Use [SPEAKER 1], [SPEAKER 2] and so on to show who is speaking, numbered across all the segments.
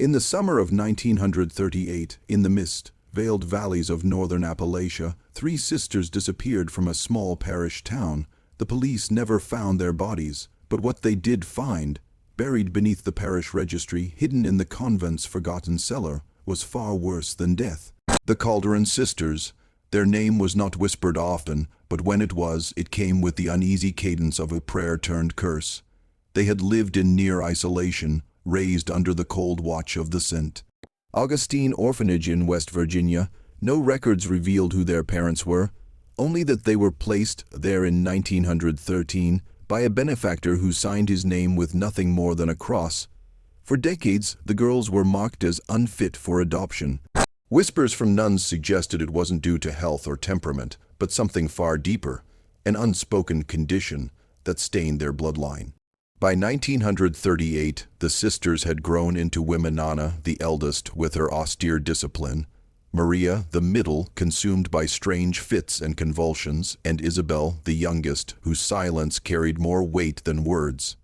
[SPEAKER 1] In the summer of 1938, in the mist-veiled valleys of northern Appalachia, 3 sisters disappeared from a small parish town. The police never found their bodies, but what they did find, buried beneath the parish registry, hidden in the convent's forgotten cellar, was far worse than death. The Calderón Sisters. Their name was not whispered often, but when it was, it came with the uneasy cadence of a prayer turned curse. They had lived in near isolation, raised under the cold watch of the St. Augustine Orphanage in West Virginia. No records revealed who their parents were, only that they were placed there in 1913 by a benefactor who signed his name with nothing more than a cross. For decades, the girls were marked as unfit for adoption. Whispers from nuns suggested it wasn't due to health or temperament, but something far deeper, an unspoken condition that stained their bloodline. By 1938, the sisters had grown into women. Anna, the eldest, with her austere discipline, Maria, the middle, consumed by strange fits and convulsions, and Isabel, the youngest, whose silence carried more weight than words.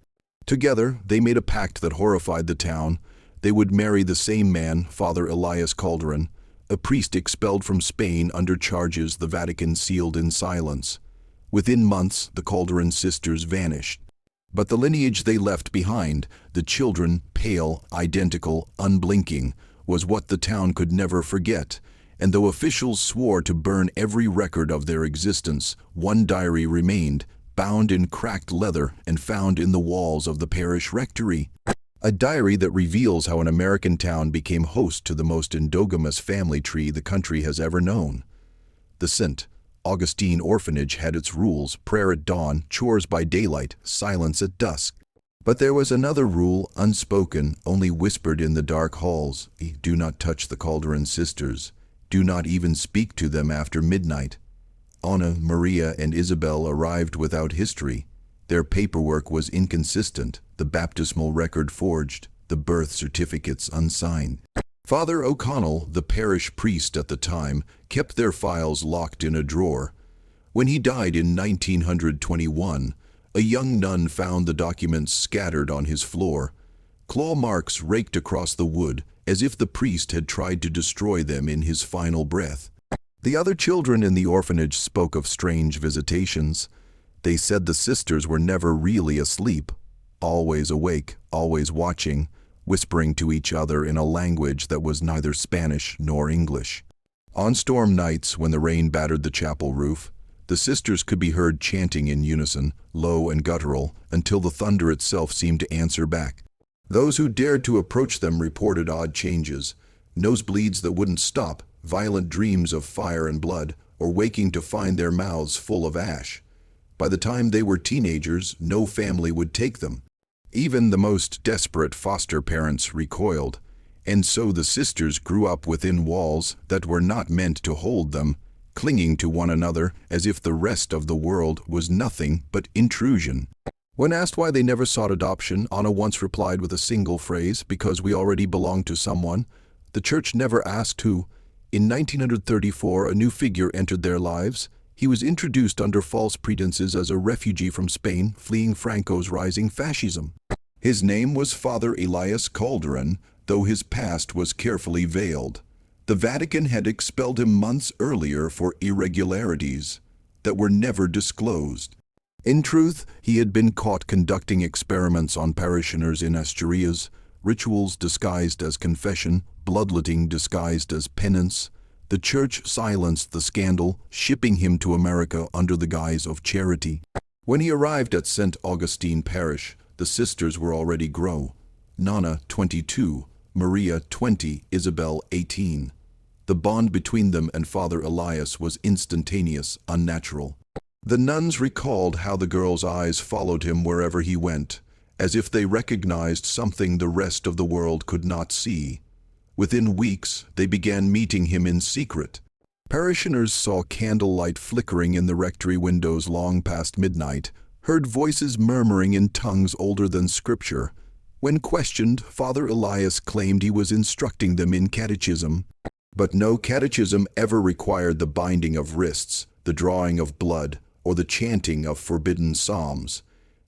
[SPEAKER 1] Together, they made a pact that horrified the town. They would marry the same man, Father Elias Calderón, a priest expelled from Spain under charges the Vatican sealed in silence. Within months, the Calderón sisters vanished. But the lineage they left behind, the children, pale, identical, unblinking, was what the town could never forget. And though officials swore to burn every record of their existence, one diary remained, bound in cracked leather and found in the walls of the parish rectory. A diary that reveals how an American town became host to the most endogamous family tree the country has ever known. The St. Augustine Orphanage had its rules: prayer at dawn, chores by daylight, silence at dusk. But there was another rule, unspoken, only whispered in the dark halls: do not touch the Calderón sisters. Do not even speak to them after midnight. Anna, Maria, and Isabel arrived without history. Their paperwork was inconsistent, the baptismal record forged, the birth certificates unsigned. Father O'Connell, the parish priest at the time, kept their files locked in a drawer. When he died in 1921, a young nun found the documents scattered on his floor. Claw marks raked across the wood, as if the priest had tried to destroy them in his final breath. The other children in the orphanage spoke of strange visitations. They said the sisters were never really asleep, always awake, always watching, whispering to each other in a language that was neither Spanish nor English. On storm nights, when the rain battered the chapel roof, the sisters could be heard chanting in unison, low and guttural, until the thunder itself seemed to answer back. Those who dared to approach them reported odd changes: nosebleeds that wouldn't stop, violent dreams of fire and blood, or waking to find their mouths full of ash. By the time they were teenagers, no family would take them. Even the most desperate foster parents recoiled, and so the sisters grew up within walls that were not meant to hold them, clinging to one another as if the rest of the world was nothing but intrusion. When asked why they never sought adoption, Anna once replied with a single phrase: because we already belonged to someone. The church never asked who. In 1934, a new figure entered their lives. He was introduced under false pretenses as a refugee from Spain, fleeing Franco's rising fascism. His name was Father Elias Calderón, though his past was carefully veiled. The Vatican had expelled him months earlier for irregularities that were never disclosed. In truth, he had been caught conducting experiments on parishioners in Asturias, rituals disguised as confession, bloodletting disguised as penance. The church silenced the scandal, shipping him to America under the guise of charity. When he arrived at St. Augustine Parish, the sisters were already grown. Nana, 22, Maria, 20, Isabel, 18. The bond between them and Father Elias was instantaneous, unnatural. The nuns recalled how the girl's eyes followed him wherever he went, as if they recognized something the rest of the world could not see. Within weeks, they began meeting him in secret. Parishioners saw candlelight flickering in the rectory windows long past midnight, heard voices murmuring in tongues older than Scripture. When questioned, Father Elias claimed he was instructing them in catechism. But no catechism ever required the binding of wrists, the drawing of blood, or the chanting of forbidden psalms.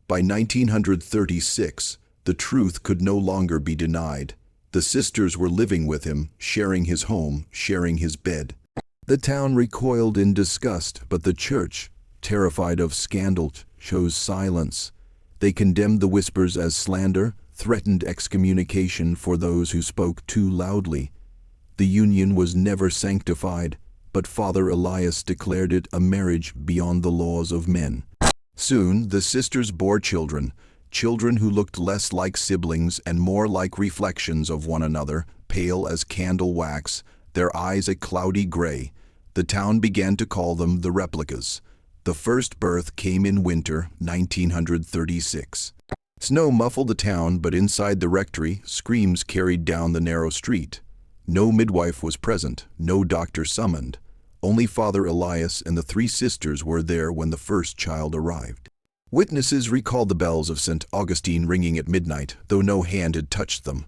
[SPEAKER 1] By 1936, the truth could no longer be denied. The sisters were living with him, sharing his home, sharing his bed. The town recoiled in disgust, but the church, terrified of scandal, chose silence. They condemned the whispers as slander, threatened excommunication for those who spoke too loudly. The union was never sanctified, but Father Elias declared it a marriage beyond the laws of men. Soon the sisters bore children, children who looked less like siblings and more like reflections of one another, pale as candle wax, their eyes a cloudy gray. The town began to call them the replicas. The first birth came in winter, 1936. Snow muffled the town, but inside the rectory, screams carried down the narrow street. No midwife was present, no doctor summoned. Only Father Elias and the three sisters were there when the first child arrived. Witnesses recalled the bells of St. Augustine ringing at midnight, though no hand had touched them.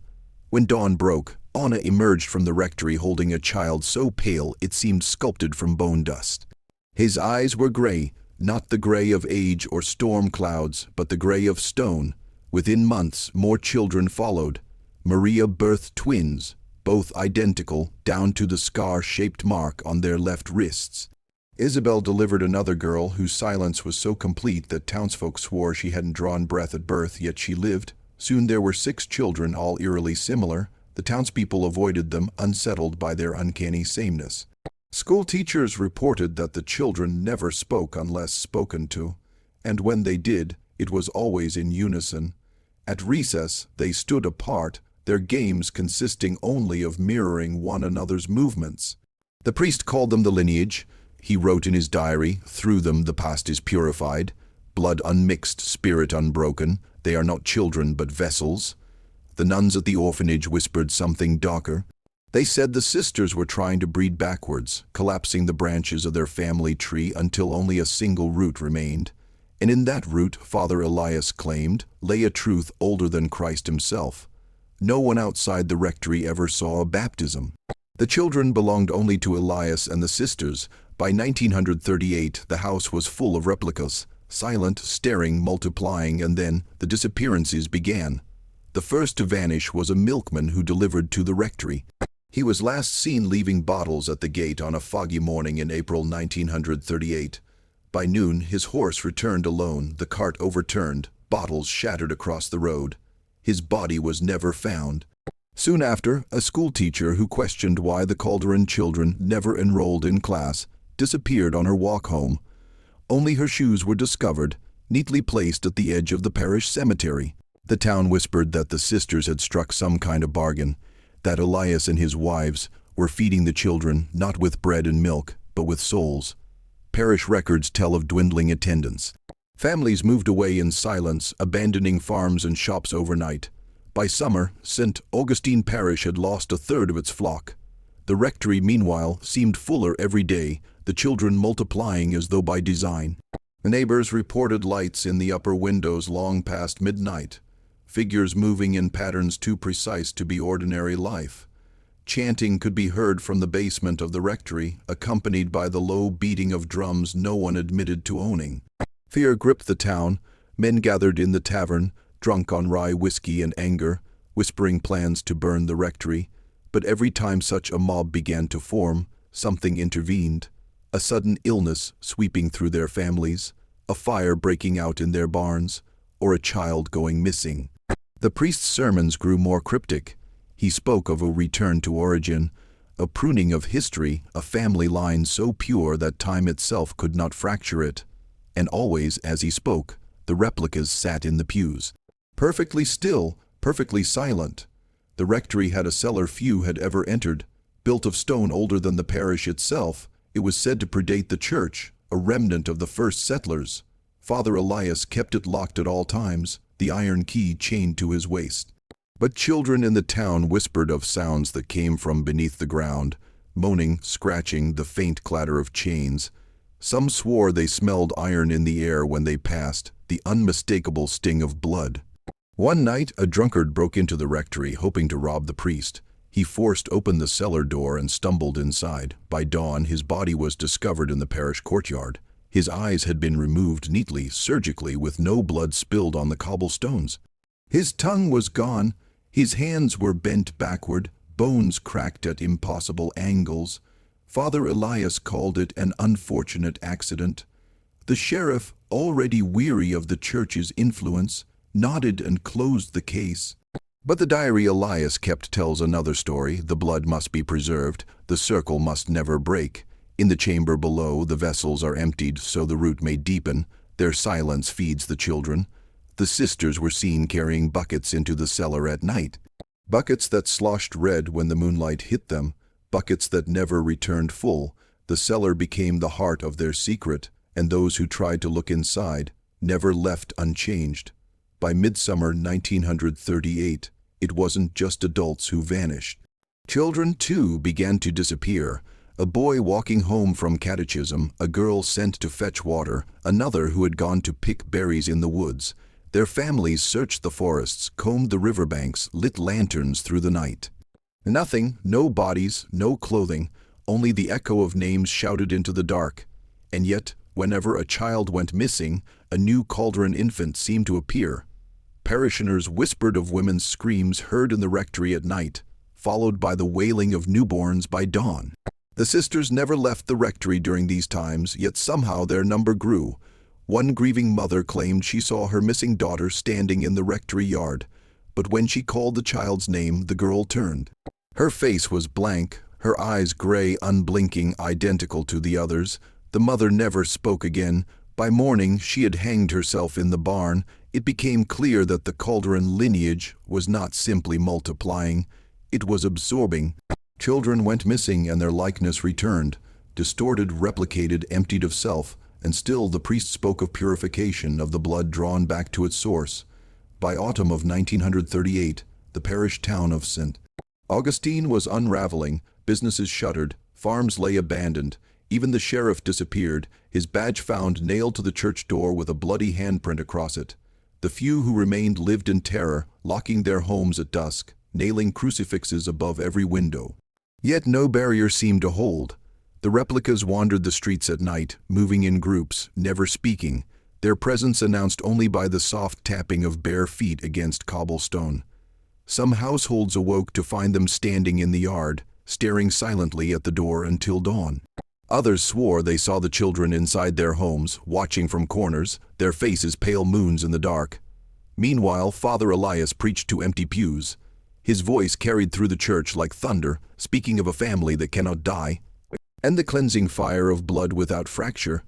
[SPEAKER 1] When dawn broke, Anna emerged from the rectory holding a child so pale it seemed sculpted from bone dust. His eyes were gray, not the gray of age or storm clouds, but the gray of stone. Within months, more children followed. Maria birthed twins, both identical, down to the scar-shaped mark on their left wrists. Isabel delivered another girl whose silence was so complete that townsfolk swore she hadn't drawn breath at birth, yet she lived. Soon there were 6 children, all eerily similar. The townspeople avoided them, unsettled by their uncanny sameness. School teachers reported that the children never spoke unless spoken to, and when they did, it was always in unison. At recess, they stood apart, their games consisting only of mirroring one another's movements. The priest called them the lineage. He wrote in his diary, "Through them the past is purified. Blood unmixed, spirit unbroken. They are not children but vessels." The nuns at the orphanage whispered something darker. They said the sisters were trying to breed backwards, collapsing the branches of their family tree until only a single root remained. And in that root, Father Elias claimed, lay a truth older than Christ himself. No one outside the rectory ever saw a baptism. The children belonged only to Elias and the sisters. By 1938, the house was full of replicas, silent, staring, multiplying, and then the disappearances began. The first to vanish was a milkman who delivered to the rectory. He was last seen leaving bottles at the gate on a foggy morning in April 1938. By noon, his horse returned alone, the cart overturned, bottles shattered across the road. His body was never found. Soon after, a schoolteacher who questioned why the Calderón children never enrolled in class disappeared on her walk home. Only her shoes were discovered, neatly placed at the edge of the parish cemetery. The town whispered that the sisters had struck some kind of bargain, that Elias and his wives were feeding the children not with bread and milk, but with souls. Parish records tell of dwindling attendance. Families moved away in silence, abandoning farms and shops overnight. By summer, St. Augustine Parish had lost a third of its flock. The rectory, meanwhile, seemed fuller every day, the children multiplying as though by design. The neighbors reported lights in the upper windows long past midnight, figures moving in patterns too precise to be ordinary life. Chanting could be heard from the basement of the rectory, accompanied by the low beating of drums no one admitted to owning. Fear gripped the town. Men gathered in the tavern, drunk on rye whiskey and anger, whispering plans to burn the rectory. But every time such a mob began to form, something intervened. A sudden illness sweeping through their families, a fire breaking out in their barns, or a child going missing. The priest's sermons grew more cryptic. He spoke of a return to origin, a pruning of history, a family line so pure that time itself could not fracture it. And always, as he spoke, the replicas sat in the pews. Perfectly still, perfectly silent. The rectory had a cellar few had ever entered. Built of stone older than the parish itself, it was said to predate the church, a remnant of the first settlers. Father Elias kept it locked at all times, the iron key chained to his waist. But children in the town whispered of sounds that came from beneath the ground, moaning, scratching, the faint clatter of chains. Some swore they smelled iron in the air when they passed, the unmistakable sting of blood. One night, a drunkard broke into the rectory, hoping to rob the priest. He forced open the cellar door and stumbled inside. By dawn, his body was discovered in the parish courtyard. His eyes had been removed neatly, surgically, with no blood spilled on the cobblestones. His tongue was gone. His hands were bent backward, bones cracked at impossible angles. Father Elias called it an unfortunate accident. The sheriff, already weary of the church's influence, nodded and closed the case. But the diary Elias kept tells another story. The blood must be preserved, the circle must never break. In the chamber below, the vessels are emptied so the root may deepen. Their silence feeds the children. The sisters were seen carrying buckets into the cellar at night. Buckets that sloshed red when the moonlight hit them, buckets that never returned full. The cellar became the heart of their secret, and those who tried to look inside never left unchanged. By midsummer 1938, it wasn't just adults who vanished. Children, too, began to disappear. A boy walking home from catechism, a girl sent to fetch water, another who had gone to pick berries in the woods. Their families searched the forests, combed the riverbanks, lit lanterns through the night. Nothing, no bodies, no clothing, only the echo of names shouted into the dark. And yet, whenever a child went missing, a new Calderón infant seemed to appear. Parishioners whispered of women's screams heard in the rectory at night, followed by the wailing of newborns by dawn. The sisters never left the rectory during these times, yet somehow their number grew. One grieving mother claimed she saw her missing daughter standing in the rectory yard, but when she called the child's name, the girl turned. Her face was blank, her eyes gray, unblinking, identical to the others. The mother never spoke again. By morning, she had hanged herself in the barn. It became clear that the Calderón lineage was not simply multiplying, it was absorbing. Children went missing and their likeness returned, distorted, replicated, emptied of self, and still the priest spoke of purification, of the blood drawn back to its source. By autumn of 1938, the parish town of St. Augustine was unraveling, businesses shuttered, farms lay abandoned, even the sheriff disappeared, his badge found nailed to the church door with a bloody handprint across it. The few who remained lived in terror, locking their homes at dusk, nailing crucifixes above every window. Yet no barrier seemed to hold. The replicas wandered the streets at night, moving in groups, never speaking, their presence announced only by the soft tapping of bare feet against cobblestone. Some households awoke to find them standing in the yard, staring silently at the door until dawn. Others swore they saw the children inside their homes, watching from corners, their faces pale moons in the dark. Meanwhile, Father Elias preached to empty pews. His voice carried through the church like thunder, speaking of a family that cannot die, and the cleansing fire of blood without fracture.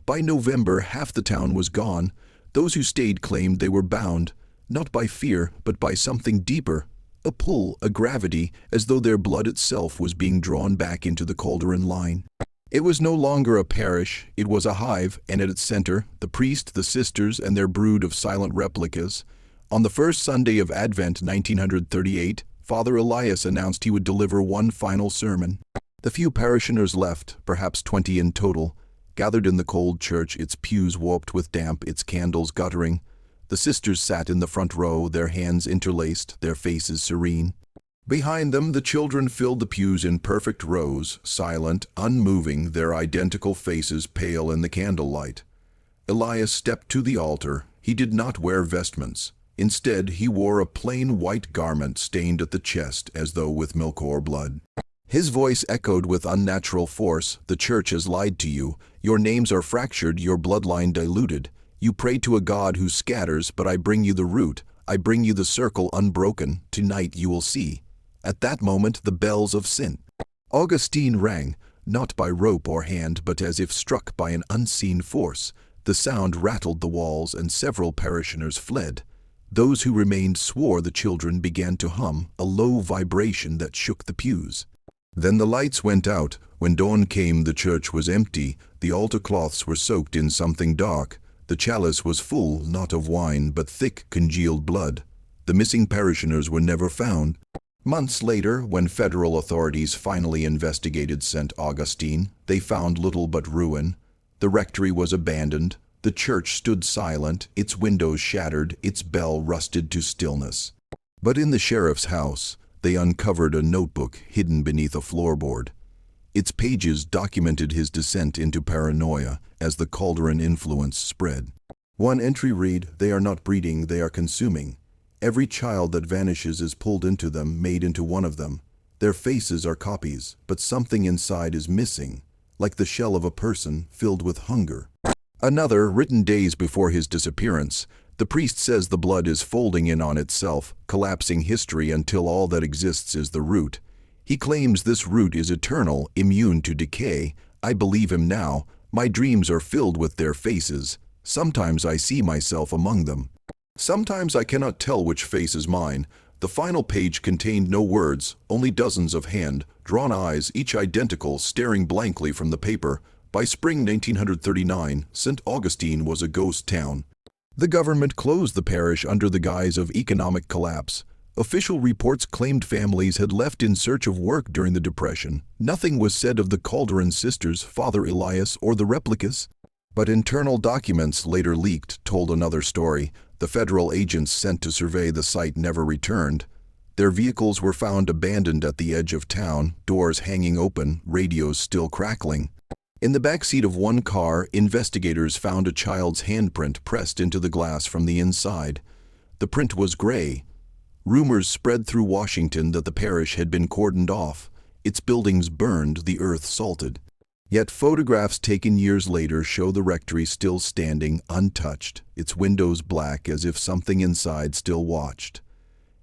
[SPEAKER 1] By November, half the town was gone. Those who stayed claimed they were bound, not by fear, but by something deeper, a pull, a gravity, as though their blood itself was being drawn back into the Calderón line. It was no longer a parish, it was a hive, and at its center, the priest, the sisters, and their brood of silent replicas. On the first Sunday of Advent 1938, Father Elias announced he would deliver one final sermon. The few parishioners left, perhaps 20 in total, gathered in the cold church, its pews warped with damp, its candles guttering. The sisters sat in the front row, their hands interlaced, their faces serene. Behind them, the children filled the pews in perfect rows, silent, unmoving, their identical faces pale in the candlelight. Elias stepped to the altar. He did not wear vestments. Instead, he wore a plain white garment stained at the chest as though with milk or blood. His voice echoed with unnatural force, "The church has lied to you. Your names are fractured, your bloodline diluted. You pray to a God who scatters, but I bring you the root. I bring you the circle unbroken. Tonight you will see." At that moment, the bells of St. Augustine rang, not by rope or hand, but as if struck by an unseen force. The sound rattled the walls, and several parishioners fled. Those who remained swore the children began to hum, a low vibration that shook the pews. Then the lights went out. When dawn came, the church was empty. The altar cloths were soaked in something dark. The chalice was full, not of wine, but thick, congealed blood. The missing parishioners were never found. Months later, when federal authorities finally investigated St. Augustine, they found little but ruin. The rectory was abandoned. The church stood silent, its windows shattered, its bell rusted to stillness. But in the sheriff's house, they uncovered a notebook hidden beneath a floorboard. Its pages documented his descent into paranoia as the Calderón influence spread. One entry read, "They are not breeding, they are consuming." Every child that vanishes is pulled into them, made into one of them. Their faces are copies, but something inside is missing, like the shell of a person filled with hunger. Another, written days before his disappearance, the priest says the blood is folding in on itself, collapsing history until all that exists is the root. He claims this root is eternal, immune to decay. I believe him now. My dreams are filled with their faces. Sometimes I see myself among them. Sometimes I cannot tell which face is mine. The final page contained no words, only dozens of hand-drawn eyes, each identical, staring blankly from the paper. By spring 1939, St. Augustine was a ghost town. The government closed the parish under the guise of economic collapse. Official reports claimed families had left in search of work during the Depression. Nothing was said of the Calderón Sisters, Father Elias, or the replicas. But internal documents later leaked told another story. The federal agents sent to survey the site never returned. Their vehicles were found abandoned at the edge of town, doors hanging open, radios still crackling. In the backseat of one car, investigators found a child's handprint pressed into the glass from the inside. The print was gray. Rumors spread through Washington that the parish had been cordoned off, its buildings burned, the earth salted. Yet photographs taken years later show the rectory still standing, untouched, its windows black as if something inside still watched.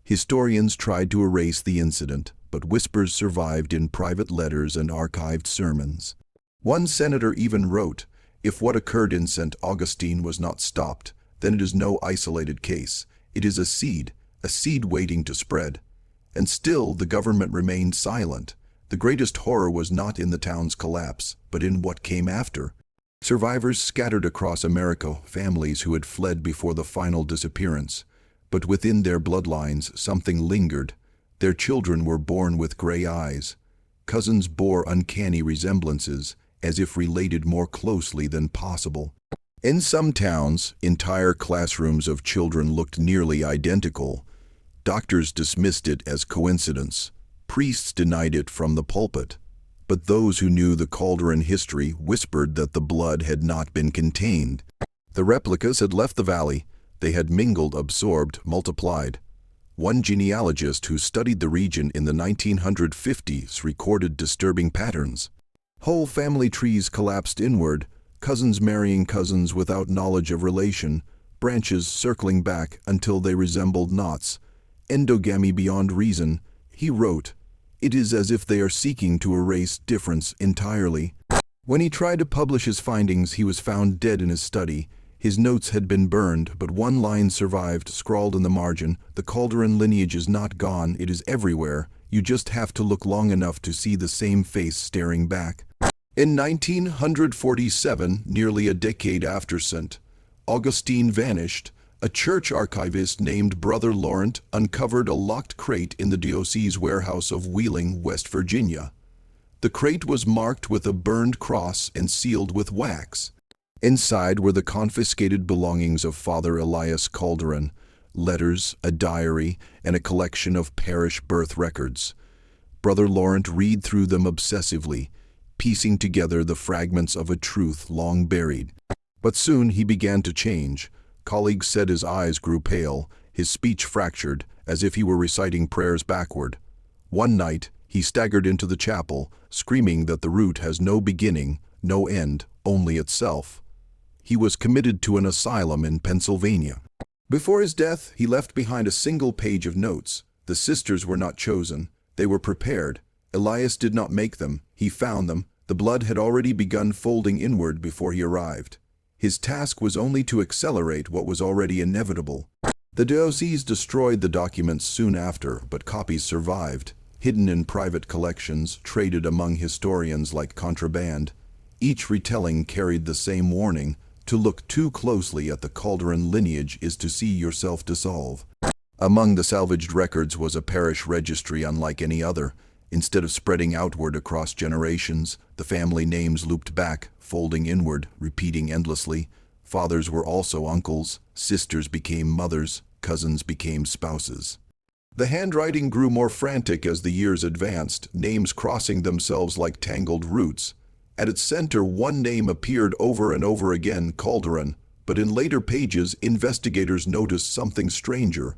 [SPEAKER 1] Historians tried to erase the incident, but whispers survived in private letters and archived sermons. One senator even wrote, "If what occurred in St. Augustine was not stopped, then it is no isolated case. It is a seed waiting to spread." And still the government remained silent. The greatest horror was not in the town's collapse, but in what came after. Survivors scattered across America, families who had fled before the final disappearance. But within their bloodlines, something lingered. Their children were born with gray eyes. Cousins bore uncanny resemblances, as if related more closely than possible. In some towns, entire classrooms of children looked nearly identical. Doctors dismissed it as coincidence. Priests denied it from the pulpit. But those who knew the Calderón history whispered that the blood had not been contained. The replicas had left the valley. They had mingled, absorbed, multiplied. One genealogist who studied the region in the 1950s recorded disturbing patterns. Whole family trees collapsed inward, cousins marrying cousins without knowledge of relation, branches circling back until they resembled knots. Endogamy beyond reason, he wrote. It is as if they are seeking to erase difference entirely. When he tried to publish his findings, he was found dead in his study. His notes had been burned, but one line survived, scrawled in the margin. The Calderón lineage is not gone, it is everywhere. You just have to look long enough to see the same face staring back. In 1947, nearly a decade after St. Augustine vanished, a church archivist named Brother Laurent uncovered a locked crate in the diocese warehouse of Wheeling, West Virginia. The crate was marked with a burned cross and sealed with wax. Inside were the confiscated belongings of Father Elias Calderón, letters, a diary, and a collection of parish birth records. Brother Laurent read through them obsessively, piecing together the fragments of a truth long buried. But soon he began to change. Colleagues said his eyes grew pale, his speech fractured, as if he were reciting prayers backward. One night, he staggered into the chapel, screaming that the root has no beginning, no end, only itself. He was committed to an asylum in Pennsylvania. Before his death, he left behind a single page of notes. The sisters were not chosen. They were prepared. Elias did not make them. He found them. The blood had already begun folding inward before he arrived. His task was only to accelerate what was already inevitable. The diocese destroyed the documents soon after, but copies survived, hidden in private collections, traded among historians like contraband. Each retelling carried the same warning: to look too closely at the Calderón lineage is to see yourself dissolve. Among the salvaged records was a parish registry unlike any other. Instead of spreading outward across generations, the family names looped back, folding inward, repeating endlessly. Fathers were also uncles, sisters became mothers, cousins became spouses. The handwriting grew more frantic as the years advanced, names crossing themselves like tangled roots. At its center, one name appeared over and over again, Calderón, but in later pages, investigators noticed something stranger.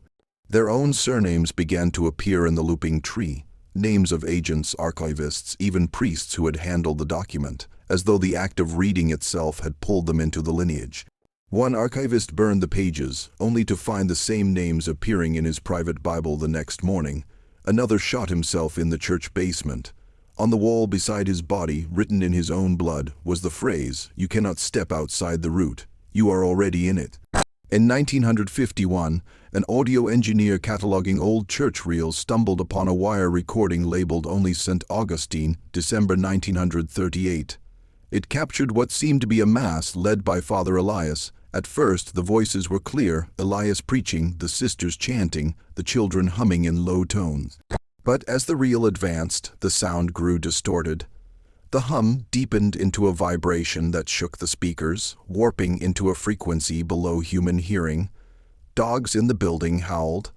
[SPEAKER 1] Their own surnames began to appear in the looping tree, names of agents, archivists, even priests who had handled the document, as though the act of reading itself had pulled them into the lineage. One archivist burned the pages, only to find the same names appearing in his private Bible the next morning. Another shot himself in the church basement. On the wall beside his body, written in his own blood, was the phrase, "You cannot step outside the route. You are already in it." In 1951, an audio engineer cataloging old church reels stumbled upon a wire recording labeled only St. Augustine, December 1938. It captured what seemed to be a mass led by Father Elias. At first, the voices were clear, Elias preaching, the sisters chanting, the children humming in low tones. But as the reel advanced, the sound grew distorted. The hum deepened into a vibration that shook the speakers, warping into a frequency below human hearing. Dogs in the building howled.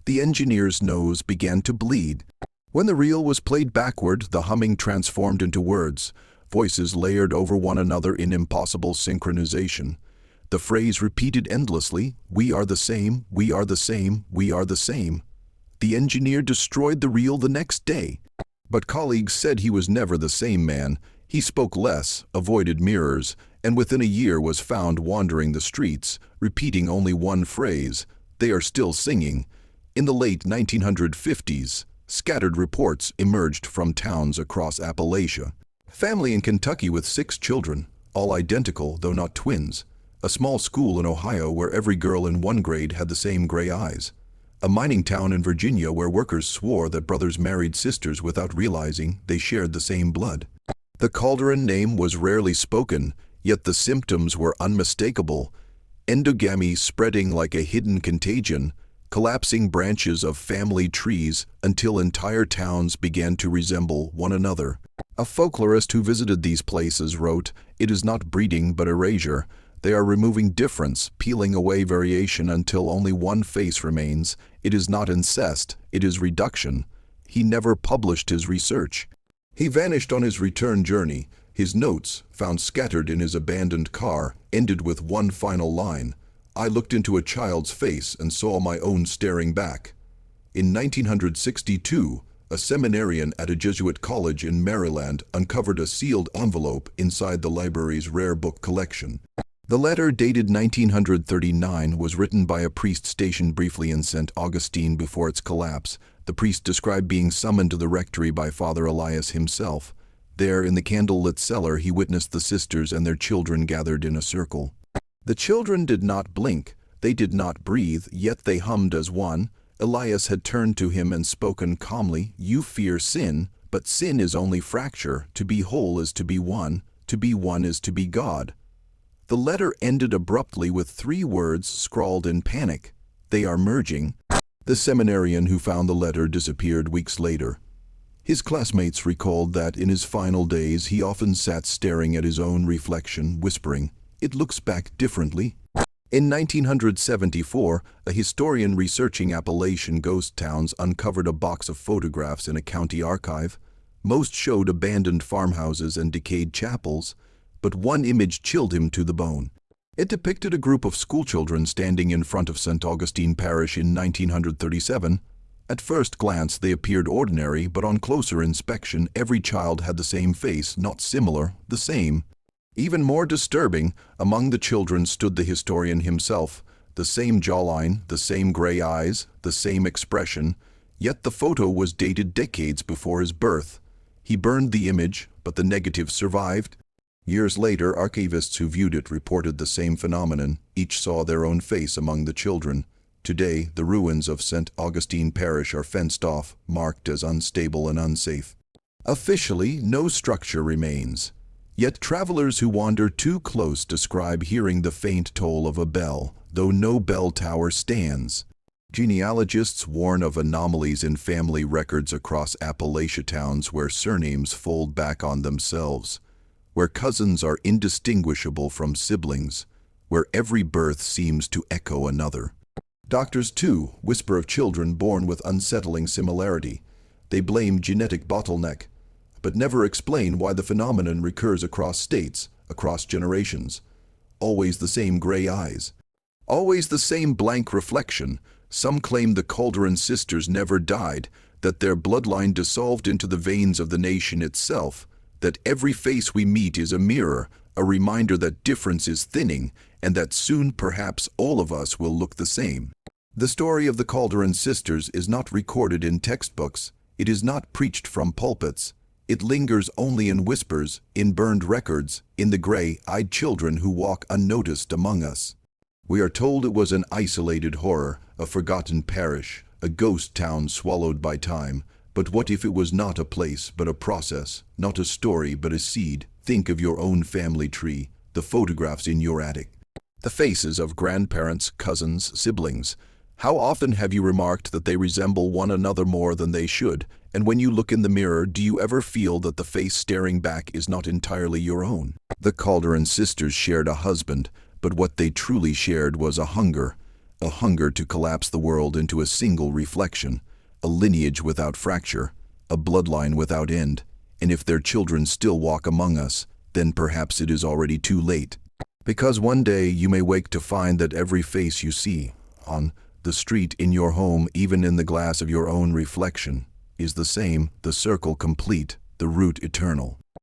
[SPEAKER 1] The engineer's nose began to bleed. When the reel was played backward, the humming transformed into words, voices layered over one another in impossible synchronization. The phrase repeated endlessly, "We are the same, we are the same, we are the same." The engineer destroyed the reel the next day. But colleagues said he was never the same man. He spoke less, avoided mirrors, and within a year was found wandering the streets, repeating only one phrase, "They are still singing." In the late 1950s, scattered reports emerged from towns across Appalachia. Family in Kentucky with 6 children, all identical though not twins. A small school in Ohio where every girl in one grade had the same gray eyes. A mining town in Virginia where workers swore that brothers married sisters without realizing they shared the same blood. The Calderón name was rarely spoken, yet the symptoms were unmistakable. Endogamy spreading like a hidden contagion, collapsing branches of family trees until entire towns began to resemble one another. A folklorist who visited these places wrote, "It is not breeding but erasure. They are removing difference, peeling away variation until only one face remains. It is not incest, it is reduction." He never published his research. He vanished on his return journey. His notes, found scattered in his abandoned car, ended with one final line, "I looked into a child's face and saw my own staring back." In 1962, a seminarian at a Jesuit college in Maryland uncovered a sealed envelope inside the library's rare book collection. The letter, dated 1939, was written by a priest stationed briefly in St. Augustine before its collapse. The priest described being summoned to the rectory by Father Elias himself. There, in the candlelit cellar, he witnessed the sisters and their children gathered in a circle. The children did not blink, they did not breathe, yet they hummed as one. Elias had turned to him and spoken calmly, "You fear sin, but sin is only fracture. To be whole is to be one is to be God." The letter ended abruptly with 3 words scrawled in panic, "They are merging." The seminarian who found the letter disappeared weeks later. His classmates recalled that in his final days he often sat staring at his own reflection, whispering, "It looks back differently." In 1974, a historian researching Appalachian ghost towns uncovered a box of photographs in a county archive. Most showed abandoned farmhouses and decayed chapels, but one image chilled him to the bone. It depicted a group of schoolchildren standing in front of St. Augustine Parish in 1937. At first glance they appeared ordinary, but on closer inspection every child had the same face, not similar, the same. Even more disturbing, among the children stood the historian himself, the same jawline, the same gray eyes, the same expression, yet the photo was dated decades before his birth. He burned the image, but the negative survived. Years later, archivists who viewed it reported the same phenomenon. Each saw their own face among the children. Today, the ruins of St. Augustine Parish are fenced off, marked as unstable and unsafe. Officially, no structure remains. Yet travelers who wander too close describe hearing the faint toll of a bell, though no bell tower stands. Genealogists warn of anomalies in family records across Appalachia towns where surnames fold back on themselves, where cousins are indistinguishable from siblings, where every birth seems to echo another. Doctors, too, whisper of children born with unsettling similarity. They blame genetic bottleneck, but never explain why the phenomenon recurs across states, across generations. Always the same gray eyes. Always the same blank reflection. Some claim the Calderón Sisters never died, that their bloodline dissolved into the veins of the nation itself, that every face we meet is a mirror, a reminder that difference is thinning, and that soon perhaps all of us will look the same. The story of the Calderón Sisters is not recorded in textbooks, it is not preached from pulpits. It lingers only in whispers, in burned records, in the gray-eyed children who walk unnoticed among us. We are told it was an isolated horror, a forgotten parish, a ghost town swallowed by time. But what if it was not a place but a process, not a story but a seed? Think of your own family tree, the photographs in your attic, the faces of grandparents, cousins, siblings. How often have you remarked that they resemble one another more than they should? And when you look in the mirror, do you ever feel that the face staring back is not entirely your own? The Calderón Sisters shared a husband, but what they truly shared was a hunger to collapse the world into a single reflection, a lineage without fracture, a bloodline without end. And if their children still walk among us, then perhaps it is already too late. Because one day you may wake to find that every face you see, on the street, in your home, even in the glass of your own reflection, is the same, the circle complete, the root eternal.